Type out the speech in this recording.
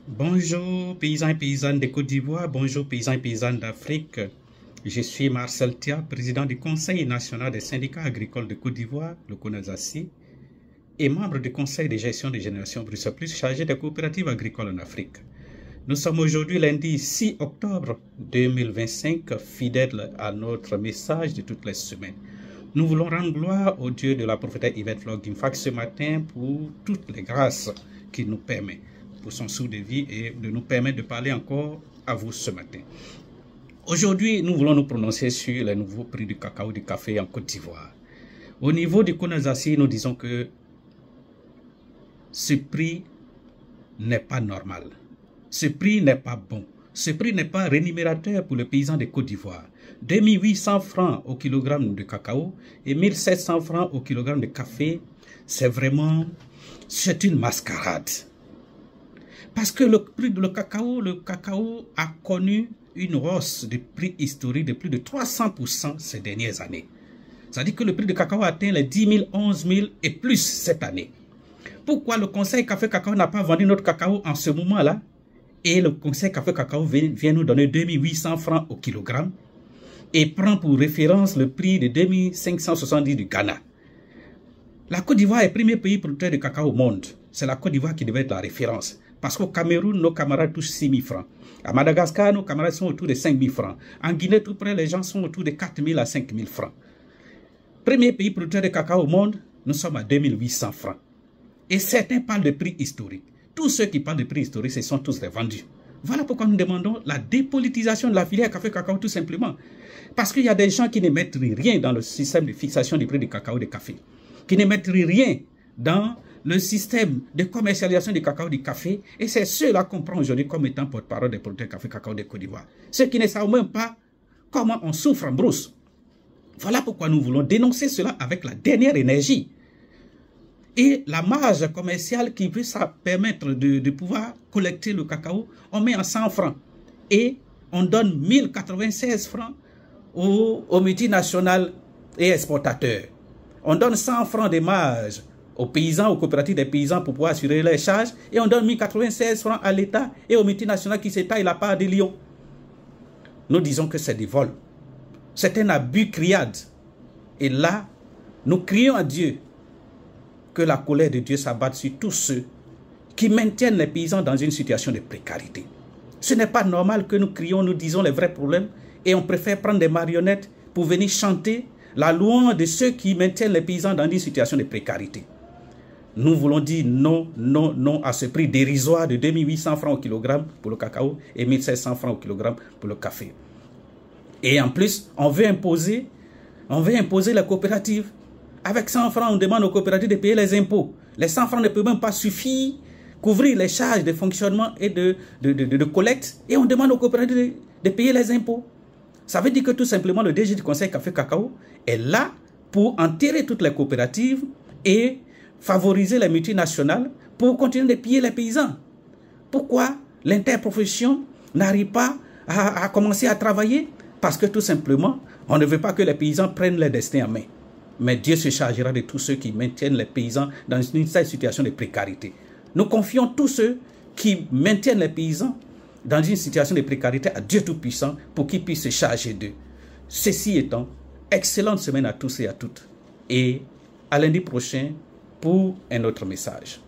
Bonjour paysans et paysannes de Côte d'Ivoire, bonjour paysans et paysannes d'Afrique. Je suis Marcel Tia, président du Conseil national des syndicats agricoles de Côte d'Ivoire, le CONASACI, et membre du Conseil de gestion de Génération Bruxelles Plus chargé des coopératives agricoles en Afrique. Nous sommes aujourd'hui lundi 6 octobre 2025, fidèles à notre message de toutes les semaines. Nous voulons rendre gloire au Dieu de la prophétesse Yvette Flog-Dimfak ce matin pour toutes les grâces qu'il nous permet, pour son souffle de vie et de nous permettre de parler encore à vous ce matin. Aujourd'hui, nous voulons nous prononcer sur les nouveaux prix du cacao et du café en Côte d'Ivoire. Au niveau du CONASACI, nous disons que ce prix n'est pas normal. Ce prix n'est pas bon. Ce prix n'est pas rémunérateur pour le paysan de Côte d'Ivoire. 2800 francs au kilogramme de cacao et 1700 francs au kilogramme de café, c'est une mascarade. Parce que le prix du cacao a connu une hausse de prix historique de plus de 300% ces dernières années. C'est-à-dire que le prix du cacao a atteint les 10 000, 11 000 et plus cette année. Pourquoi le Conseil Café Cacao n'a pas vendu notre cacao en ce moment-là? Et le Conseil Café Cacao vient nous donner 2800 francs au kilogramme et prend pour référence le prix de 2570 du Ghana. La Côte d'Ivoire est le premier pays producteur de cacao au monde. C'est la Côte d'Ivoire qui devait être la référence. Parce qu'au Cameroun, nos camarades touchent 6 000 francs. À Madagascar, nos camarades sont autour de 5 000 francs. En Guinée, tout près, les gens sont autour de 4 000 à 5 000 francs. Premier pays producteur de cacao au monde, nous sommes à 2800 francs. Et certains parlent de prix historique. Tous ceux qui parlent de prix historique, ce sont tous des vendus. Voilà pourquoi nous demandons la dépolitisation de la filière café-cacao tout simplement. Parce qu'il y a des gens qui ne mettent rien dans le système de fixation du prix du cacao et du café. Qui ne mettent rien dans le système de commercialisation du cacao et du café. Et c'est ceux-là qu'on prend aujourd'hui comme étant porte-parole des producteurs café-cacao de Côte d'Ivoire. Ceux qui ne savent même pas comment on souffre en brousse. Voilà pourquoi nous voulons dénoncer cela avec la dernière énergie. Et la marge commerciale qui peut permettre de pouvoir collecter le cacao, on met en 100 francs. Et on donne 1096 francs aux multinationales et exportateurs. On donne 100 francs de marge aux paysans, aux coopératives des paysans pour pouvoir assurer les charges. Et on donne 1096 francs à l'État et aux multinationales qui s'étaillent la part des lions. Nous disons que c'est des vols. C'est un abus criade. Et là, nous crions à Dieu que la colère de Dieu s'abatte sur tous ceux qui maintiennent les paysans dans une situation de précarité. Ce n'est pas normal que nous crions, nous disons les vrais problèmes et on préfère prendre des marionnettes pour venir chanter la louange de ceux qui maintiennent les paysans dans une situation de précarité. Nous voulons dire non, non, non à ce prix dérisoire de 2800 francs au kilogramme pour le cacao et 1700 francs au kilogramme pour le café. Et en plus, on veut imposer les coopératives. Avec 100 francs, on demande aux coopératives de payer les impôts. Les 100 francs ne peuvent même pas suffire couvrir les charges de fonctionnement et de collecte. Et on demande aux coopératives de payer les impôts. Ça veut dire que tout simplement le DG du Conseil Café Cacao est là pour enterrer toutes les coopératives et favoriser les multinationales pour continuer de piller les paysans. Pourquoi l'interprofession n'arrive pas à commencer à travailler? Parce que tout simplement, on ne veut pas que les paysans prennent leur destin en main. Mais Dieu se chargera de tous ceux qui maintiennent les paysans dans une situation de précarité. Nous confions tous ceux qui maintiennent les paysans dans une situation de précarité à Dieu Tout-Puissant pour qu'il puisse se charger d'eux. Ceci étant, excellente semaine à tous et à toutes. Et à lundi prochain pour un autre message.